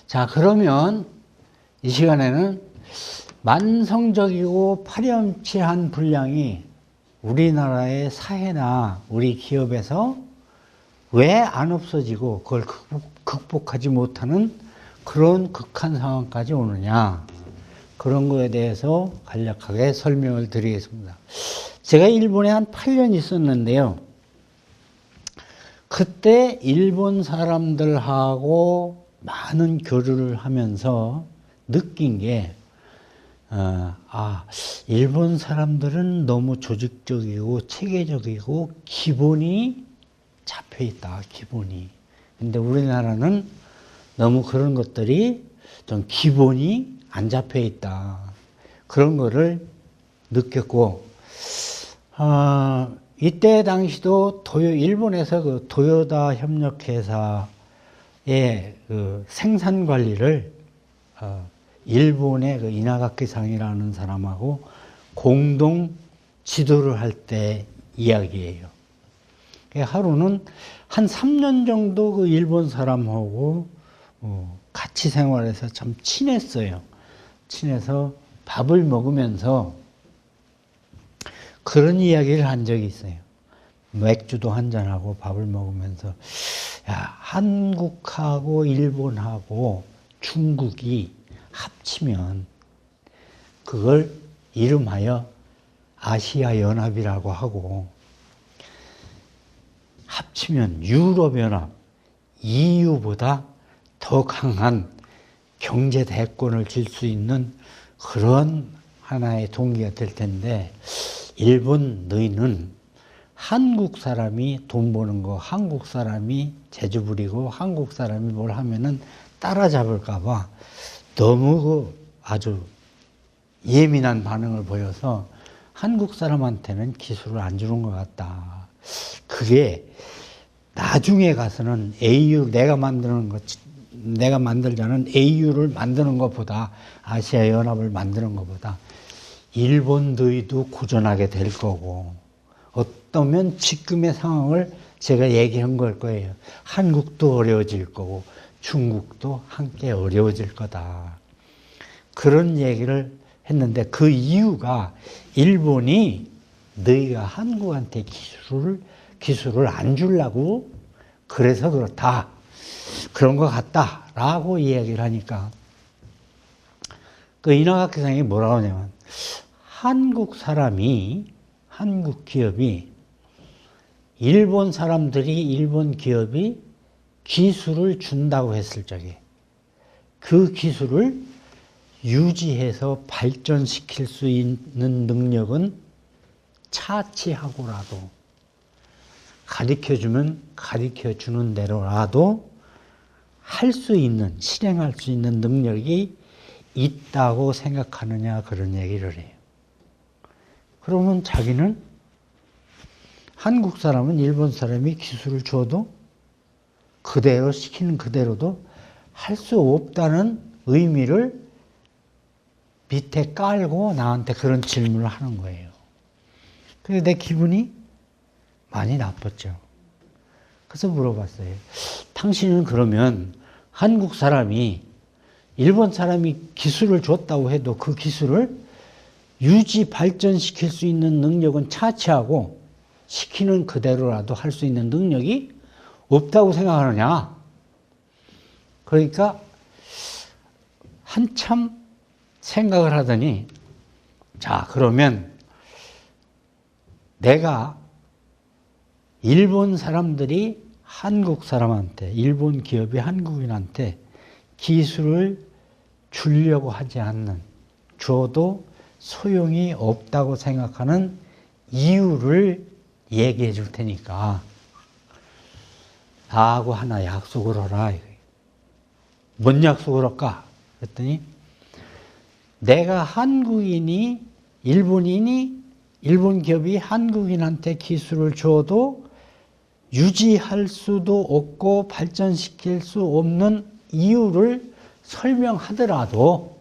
자, 그러면 이 시간에는 만성적이고 파렴치한 불량이 우리나라의 사회나 우리 기업에서 왜 안 없어지고 그걸 극복하지 못하는 그런 극한 상황까지 오느냐, 그런 거에 대해서 간략하게 설명을 드리겠습니다. 제가 일본에 한 8년 있었는데요. 그때 일본 사람들하고 많은 교류를 하면서 느낀 게, 일본 사람들은 너무 조직적이고 체계적이고 기본이 잡혀 있다, 기본이. 근데 우리나라는 너무 그런 것들이 좀 기본이 안 잡혀 있다. 그런 거를 느꼈고, 이때 당시도 일본에서 그 도요다 협력회사의 그 생산 관리를 일본의 그 이나가키상이라는 사람하고 공동 지도를 할 때 이야기예요. 하루는 한 3년 정도 그 일본 사람하고 같이 생활해서 참 친했어요. 친해서 밥을 먹으면서 그런 이야기를 한 적이 있어요. 맥주도 한잔하고 밥을 먹으면서, 야, 한국하고 일본하고 중국이 합치면 그걸 이름하여 아시아 연합이라고 하고, 합치면 유럽연합, EU보다 더 강한 경제 대권을 질 수 있는 그런 하나의 동기가 될 텐데, 일본 너희는 한국 사람이 돈 버는 거, 한국 사람이 재주 부리고 한국 사람이 뭘 하면은 따라잡을까 봐 너무 아주 예민한 반응을 보여서 한국 사람한테는 기술을 안 주는 것 같다. 그게 나중에 가서는 내가 만들자는 AU를 만드는 것보다, 아시아 연합을 만드는 것보다 일본 너희도 고전하게 될 거고, 어떠면 지금의 상황을 제가 얘기한 걸 거예요. 한국도 어려워질 거고 중국도 함께 어려워질 거다. 그런 얘기를 했는데, 그 이유가 일본이 너희가 한국한테 기술을 안 주려고 그래서 그렇다, 그런 것 같다라고 이야기를 하니까, 그 이나가키상이 뭐라고 하냐면, 한국 기업이 일본 기업이 기술을 준다고 했을 적에 그 기술을 유지해서 발전시킬 수 있는 능력은 차치하고라도, 가르쳐주면 가르쳐주는 대로라도 실행할 수 있는 능력이 있다고 생각하느냐, 그런 얘기를 해요. 그러면 자기는 한국 사람은 일본 사람이 기술을 줘도 그대로 시키는 그대로도 할 수 없다는 의미를 밑에 깔고 나한테 그런 질문을 하는 거예요. 그래서 내 기분이 많이 나빴죠. 그래서 물어봤어요. 당신은 그러면 한국 사람이 일본 사람이 기술을 줬다고 해도 그 기술을 유지 발전시킬 수 있는 능력은 차치하고 시키는 그대로라도 할 수 있는 능력이 없다고 생각하느냐? 그러니까 한참 생각을 하더니, 자, 그러면 내가 일본 사람들이 한국 사람한테, 일본 기업이 한국인한테 기술을 주려고 하지 않는, 줘도 소용이 없다고 생각하는 이유를 얘기해 줄 테니까 나하고 하나 약속을 하라. 뭔 약속을 할까? 그랬더니, 내가 일본 기업이 한국인한테 기술을 줘도 유지할 수도 없고 발전시킬 수 없는 이유를 설명하더라도,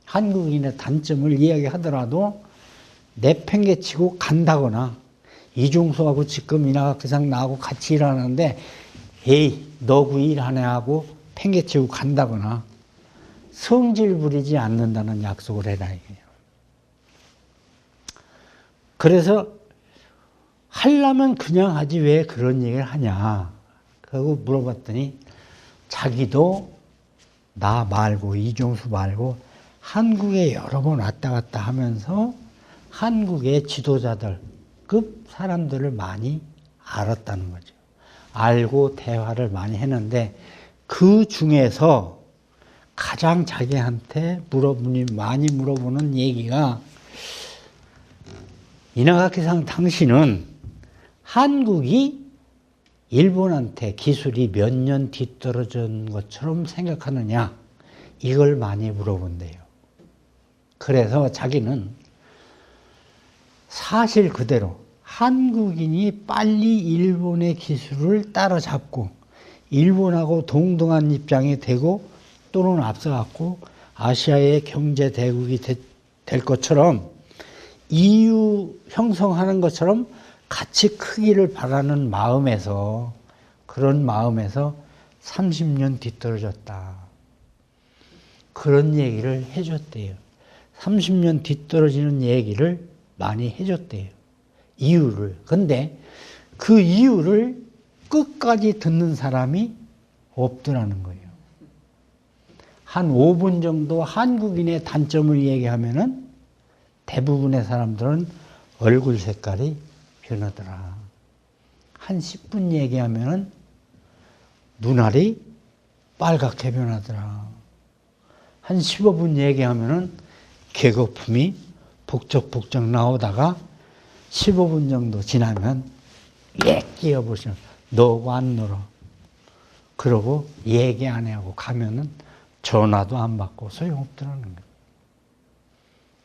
한국인의 단점을 이야기하더라도 내팽개치고 간다거나, 이중수하고 지금 이나가키상 나하고 같이 일하는데 에이 너 그 일하네 하고 팽개치고 간다거나, 성질 부리지 않는다는 약속을 해라 이거예요. 그래서 하려면 그냥 하지 왜 그런 얘기를 하냐. 그러고 물어봤더니 자기도 나 말고 이종수 말고 한국에 여러 번 왔다 갔다 하면서 한국의 지도자들급 사람들을 많이 알았다는 거죠. 알고 대화를 많이 했는데 그 중에서 가장 자기한테 많이 물어보는 얘기가 이나가키상 당신은 한국이 일본한테 기술이 몇 년 뒤떨어진 것처럼 생각하느냐 이걸 많이 물어본대요. 그래서 자기는 사실 그대로 한국인이 빨리 일본의 기술을 따라잡고 일본하고 동등한 입장이 되고 또는 앞서갖고 아시아의 경제 대국이 될 것처럼 EU 형성하는 것처럼 같이 크기를 바라는 마음에서 그런 마음에서 30년 뒤떨어졌다. 그런 얘기를 해줬대요. 30년 뒤떨어지는 얘기를 많이 해줬대요. 이유를. 근데 그 이유를 끝까지 듣는 사람이 없더라는 거예요. 한 5분 정도 한국인의 단점을 얘기하면은 대부분의 사람들은 얼굴 색깔이 변하더라. 한 10분 얘기하면은 눈알이 빨갛게 변하더라. 한 15분 얘기하면은 개거품이 북적북적 나오다가 15분 정도 지나면 끼어보시면 너고 안 놀어. 그러고 얘기 안 하고 가면은 전화도 안 받고 소용없더라는 거예요.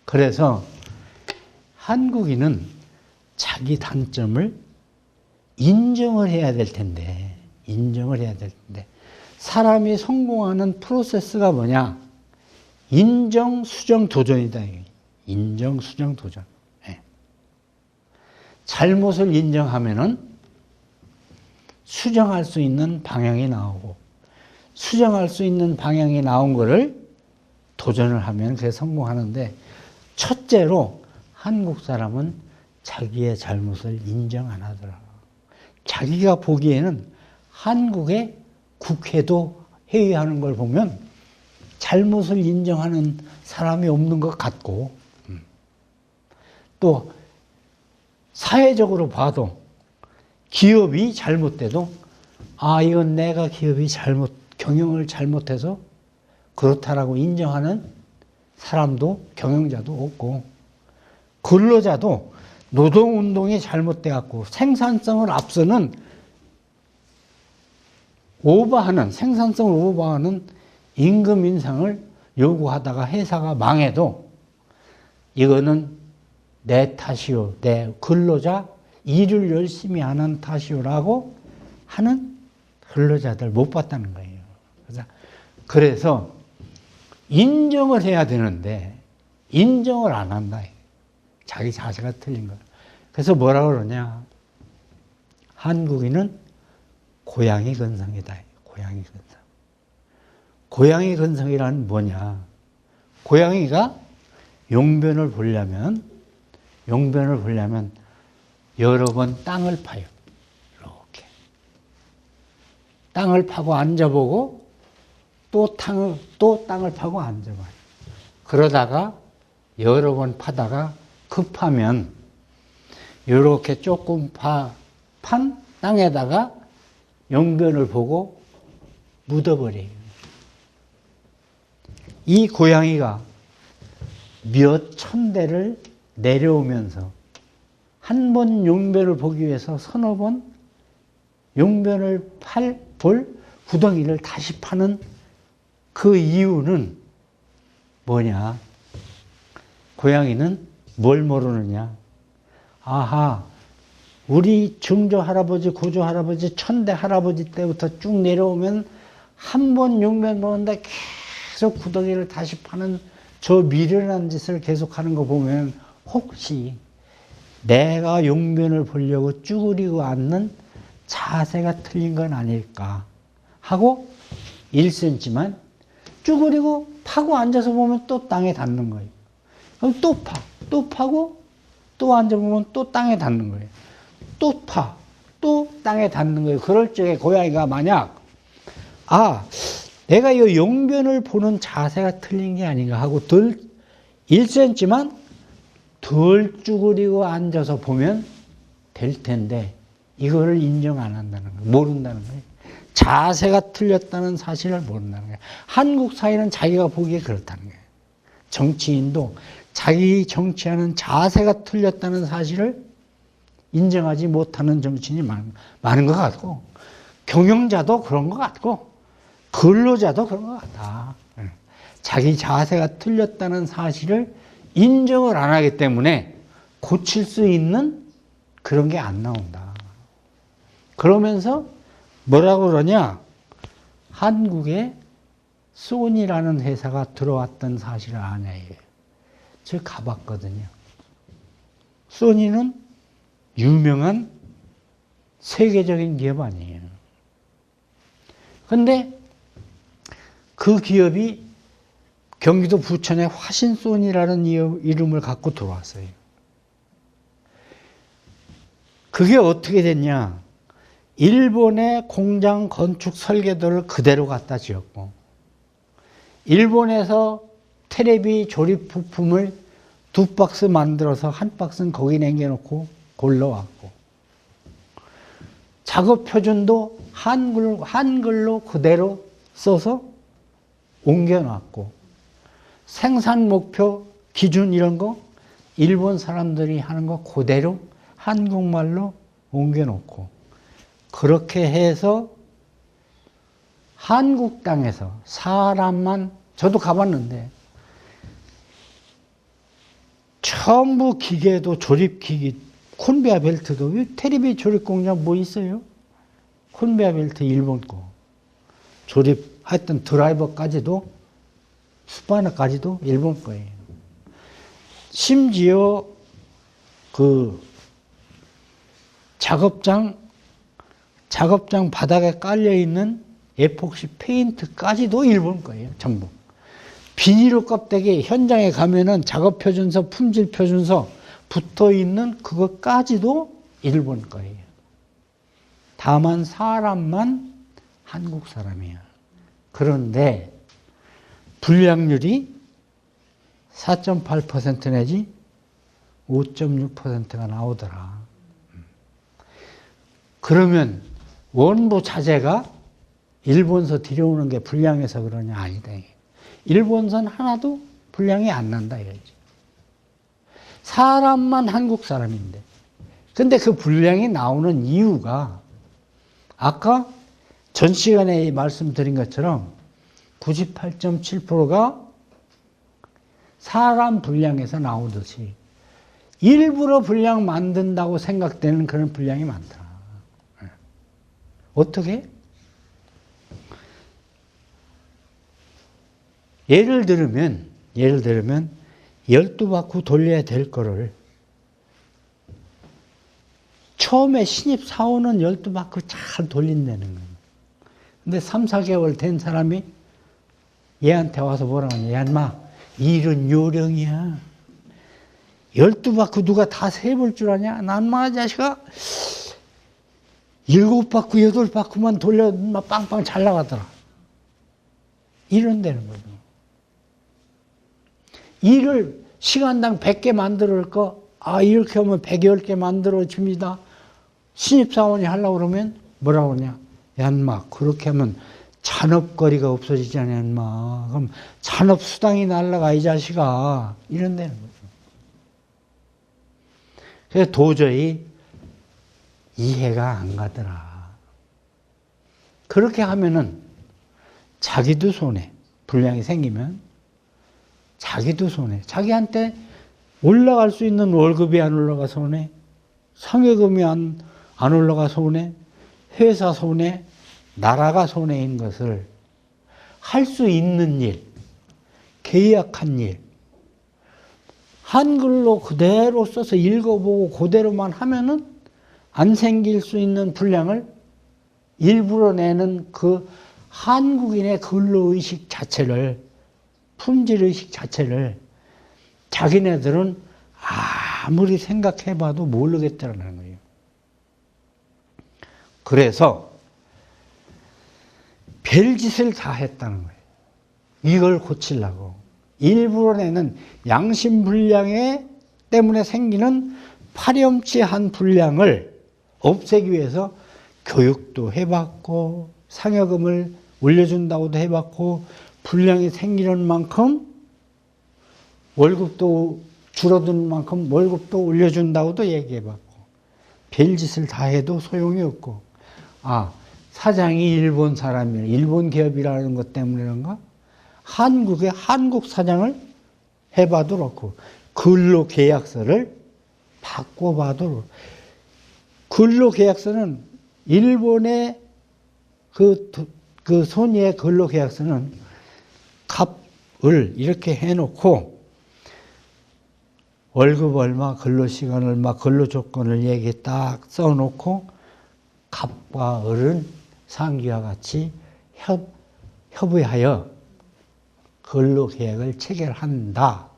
그래서 한국인은 자기 단점을 인정을 해야 될 텐데, 사람이 성공하는 프로세스가 뭐냐? 인정, 수정, 도전이다. 인정, 수정, 도전. 네. 잘못을 인정하면은 수정할 수 있는 방향이 나오고, 수정할 수 있는 방향이 나온 거를 도전을 하면 그게 성공하는데, 첫째로 한국 사람은 자기의 잘못을 인정 안 하더라. 자기가 보기에는 한국의 국회도 회의하는 걸 보면 잘못을 인정하는 사람이 없는 것 같고, 또 사회적으로 봐도 기업이 잘못돼도 이건 내가 기업이 경영을 잘못해서 그렇다라고 인정하는 사람도 경영자도 없고, 근로자도 노동운동이 잘못돼갖고 생산성을 앞서는 생산성을 오버하는 임금 인상을 요구하다가 회사가 망해도 이거는 내 탓이요, 내 근로자 일을 열심히 안 한 탓이요라고 하는 근로자들 못 봤다는 거예요. 그래서 인정을 해야 되는데 인정을 안 한다. 자기 자세가 틀린 거예요. 그래서 뭐라 그러냐? 한국인은 고양이 근성이다. 고양이 근성. 고양이 근성이란 뭐냐? 고양이가 용변을 보려면 여러 번 땅을 파요. 이렇게. 땅을 파고 앉아보고 또 땅을 파고 앉아봐요. 그러다가 여러 번 파다가 급하면 이렇게 조금 판 땅에다가 용변을 보고 묻어버려요. 이 고양이가 몇 천 대를 내려오면서 한 번 용변을 보기 위해서 서너 번 용변을 볼 구덩이를 다시 파는 그 이유는 뭐냐? 고양이는 뭘 모르느냐? 우리 증조 할아버지, 고조 할아버지, 천대 할아버지 때부터 쭉 내려오면 한 번 용변 보는데 계속 구덩이를 다시 파는 저 미련한 짓을 계속하는 거 보면 혹시 내가 용변을 보려고 쭈그리고 앉는 자세가 틀린 건 아닐까 하고 1cm만 쭈그리고 파고 앉아서 보면 또 땅에 닿는 거예요. 그럼 또 파, 또 파고 또 앉아보면 또 땅에 닿는 거예요. 또 파, 또 땅에 닿는 거예요. 그럴 적에 고양이가 만약 내가 이 용변을 보는 자세가 틀린 게 아닌가 하고 덜 1cm만 덜 쭈그리고 앉아서 보면 될 텐데 이거를 인정 안 한다는 거예요. 모른다는 거예요. 자세가 틀렸다는 사실을 모른다는 거예요. 한국 사회는 자기가 보기에 그렇다는 거예요. 정치인도 자기 정치하는 자세가 틀렸다는 사실을 인정하지 못하는 정치인이 많은 것 같고, 경영자도 그런 것 같고, 근로자도 그런 것 같다. 자기 자세가 틀렸다는 사실을 인정을 안 하기 때문에 고칠 수 있는 그런 게 안 나온다. 그러면서 뭐라고 그러냐? 한국에 소니라는 회사가 들어왔던 사실을 아냐 이게. 제가 가봤거든요. 소니는 유명한 세계적인 기업 아니에요. 근데 그 기업이 경기도 부천에 화신소니라는 이름을 갖고 들어왔어요. 그게 어떻게 됐냐? 일본의 공장 건축 설계도를 그대로 갖다 지었고, 일본에서 테레비 조립 부품을 2박스 만들어서 1박스는 거기 남겨놓고 골라왔고, 작업 표준도 한글로 그대로 써서 옮겨놨고, 생산 목표 기준 이런 거 일본 사람들이 하는 거 그대로 한국말로 옮겨놓고, 그렇게 해서 한국 땅에서 사람만, 저도 가봤는데 전부 기계도 조립기기, 콘베어 벨트도, 테레비 조립 공장 뭐 있어요? 콘베어 벨트 일본 거. 조립했던 드라이버까지도, 스파너까지도 일본 거예요. 심지어 그 작업장 바닥에 깔려있는 에폭시 페인트까지도 일본 거예요. 전부. 비닐 껍데기 현장에 가면은 작업 표준서, 품질 표준서 붙어 있는 그것까지도 일본 거예요. 다만 사람만 한국 사람이에요. 그런데 불량률이 4.8% 내지 5.6%가 나오더라. 그러면 원부 자재가 일본서 들여오는 게 불량해서 그러냐? 아니다. 일본선 하나도 불량이 안 난다 이거지. 사람만 한국 사람인데. 근데 그 불량이 나오는 이유가 아까 전 시간에 말씀드린 것처럼 98.7%가 사람 불량에서 나오듯이 일부러 불량 만든다고 생각되는 그런 불량이 많더라. 어떻게? 예를 들면 12바퀴 돌려야 될 거를 처음에 신입 사원은 12바퀴 잘 돌린다는 거예요. 근데 3, 4개월 된 사람이 얘한테 와서 뭐라고 하냐? 야, 인마, 일은 요령이야. 12바퀴 누가 다 세볼 줄 아냐? 난 마, 자식아, 7바퀴, 8바퀴만 돌려, 막 빵빵 잘 나가더라. 이런다는 거죠. 일을 시간당 100개 만들 거, 이렇게 하면 110개 만들어 줍니다. 신입사원이 하려고 그러면 뭐라고 그러냐? 야, 인마, 그렇게 하면 잔업거리가 없어지잖아, 인마. 그럼 잔업수당이 날라가, 이 자식아. 이런다는 거죠. 그래서 도저히 이해가 안 가더라. 그렇게 하면은 자기도 손해. 불량이 생기면 자기도 손해. 자기한테 올라갈 수 있는 월급이 안 올라가 손해. 상여금이 안 올라가 손해. 회사 손해. 나라가 손해인 것을 할 수 있는 일, 계약한 일, 한글로 그대로 써서 읽어보고 그대로만 하면은 안 생길 수 있는 불량을 일부러 내는 그 한국인의 근로의식 자체를 품질의식 자체를 자기네들은 아무리 생각해봐도 모르겠다는 거예요. 그래서 별짓을 다 했다는 거예요. 이걸 고치려고. 일부러 내는 양심불량 때문에 생기는 파렴치한 불량을 없애기 위해서 교육도 해봤고 상여금을 올려준다고도 해봤고 불량이 생기는 만큼 월급도 줄어드는 만큼 월급도 올려준다고도 얘기해봤고 별짓을 다 해도 소용이 없고 사장이 일본 사람이라 일본 기업이라는 것 때문인가 한국의 한국 사장을 해봐도 그렇고 근로계약서를 바꿔봐도 그렇고 근로계약서는 일본의 그 소니의 근로계약서는 값을 이렇게 해놓고 월급 얼마, 근로시간 얼마, 근로조건을 얘기 딱 써놓고 갑과 을은 상기와 같이 협의하여 근로계약을 체결한다.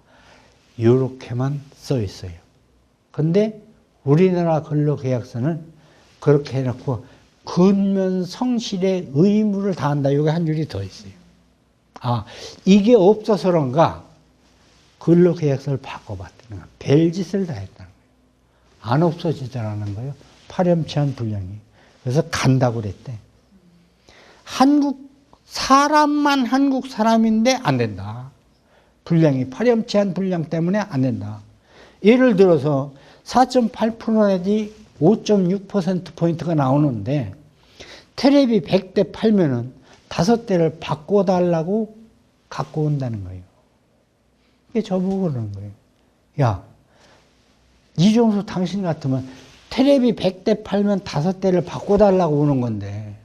이렇게만 써 있어요. 근데 우리나라 근로계약서는 그렇게 해놓고 근면 성실의 의무를 다한다. 이게 한 줄이 더 있어요. 이게 없어서 그런가 근로계약서를 바꿔봤다는 거예요. 별짓을 다 했다는 거예요. 안 없어지더라는 거예요. 파렴치한 불량이. 그래서 간다고 그랬대. 사람만 한국 사람인데 안 된다. 불량이 파렴치한 불량 때문에 안 된다. 예를 들어서 4.8% 내지 5.6%포인트가 나오는데 테레비 100대 팔면은 5대를 바꿔달라고 갖고 온다는 거예요. 이게 저보고 그러는 거예요. 야, 이종수 당신 같으면 테레비 100대 팔면 5대를 바꿔달라고 오는 건데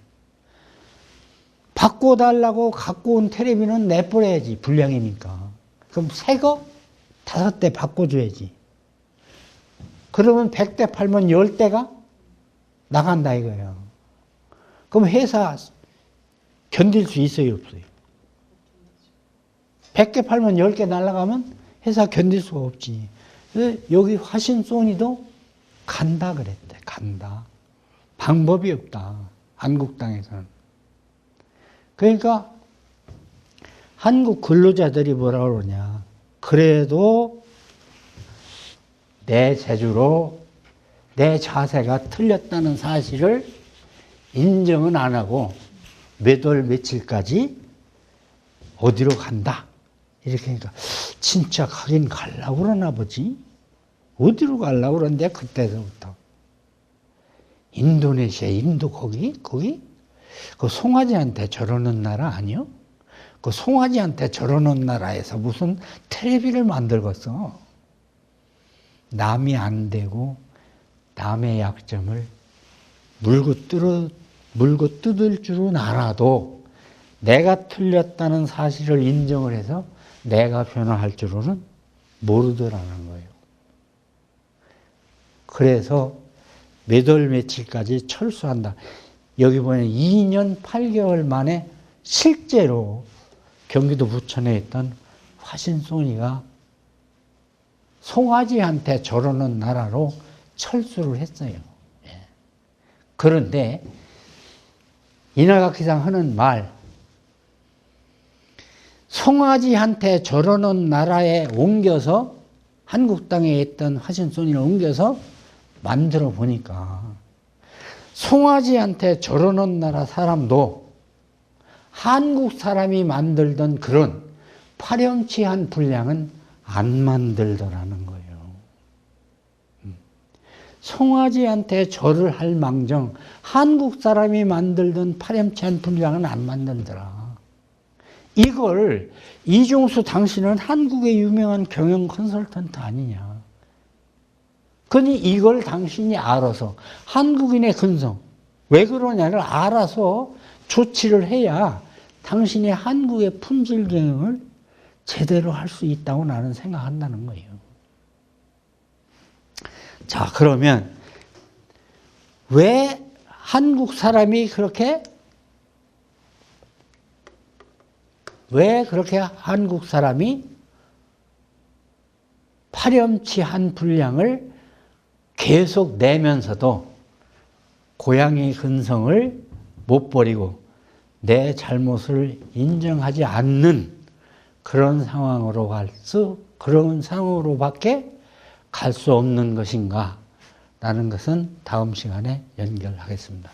바꿔달라고 갖고 온 테레비는 내버려야지. 불량이니까. 그럼 새 거 5대 바꿔줘야지. 그러면 100대 팔면 10대가 나간다 이거예요. 그럼 회사 견딜 수 있어요, 없어요? 100개 팔면 10개 날아가면 회사 견딜 수가 없지. 그래서 여기 화신소니도 간다 그랬대. 간다. 방법이 없다. 한국 땅에서는. 그러니까 한국 근로자들이 뭐라 그러냐. 그래도 내 재주로 내 자세가 틀렸다는 사실을 인정은 안 하고 몇 월 며칠까지 어디로 간다. 이렇게 하니까 진짜 가긴 가려고 그러나 보지. 어디로 가려고 그러는데 그때서부터. 인도네시아, 인도 거기? 그 송아지한테 저러는 나라 아니요? 그 송아지한테 저러는 나라에서 무슨 텔레비를 만들겠어. 남이 안 되고 남의 약점을 물고 뜯을 줄은 알아도 내가 틀렸다는 사실을 인정을 해서 내가 변화할 줄은 모르더라는 거예요. 그래서 몇 월 며칠까지 철수한다. 여기 보면 2년 8개월 만에 실제로 경기도 부천에 있던 화신소니가 송아지한테 저러는 나라로 철수를 했어요. 그런데 이나가키상 하는 말, 송아지한테 저러는 나라에 옮겨서 한국 땅에 있던 화신소니를 옮겨서 만들어 보니까 송아지한테 저러는 나라 사람도 한국 사람이 만들던 그런 파렴치한 분량은 안 만들더라는 거예요. 송아지한테 절을 할 망정 한국 사람이 만들던 파렴치한 분량은 안 만들더라. 이걸 이종수 당신은 한국의 유명한 경영 컨설턴트 아니냐. 그러니 이걸 당신이 알아서 한국인의 근성 왜 그러냐를 알아서 조치를 해야 당신이 한국의 품질 경영을 제대로 할 수 있다고 나는 생각한다는 거예요. 자, 그러면 왜 한국 사람이 그렇게 왜 그렇게 한국 사람이 파렴치한 분량을 계속 내면서도 고양이 근성을 못 버리고 내 잘못을 인정하지 않는 그런 상황으로밖에 갈 수 없는 것인가? 라는 것은 다음 시간에 연결하겠습니다.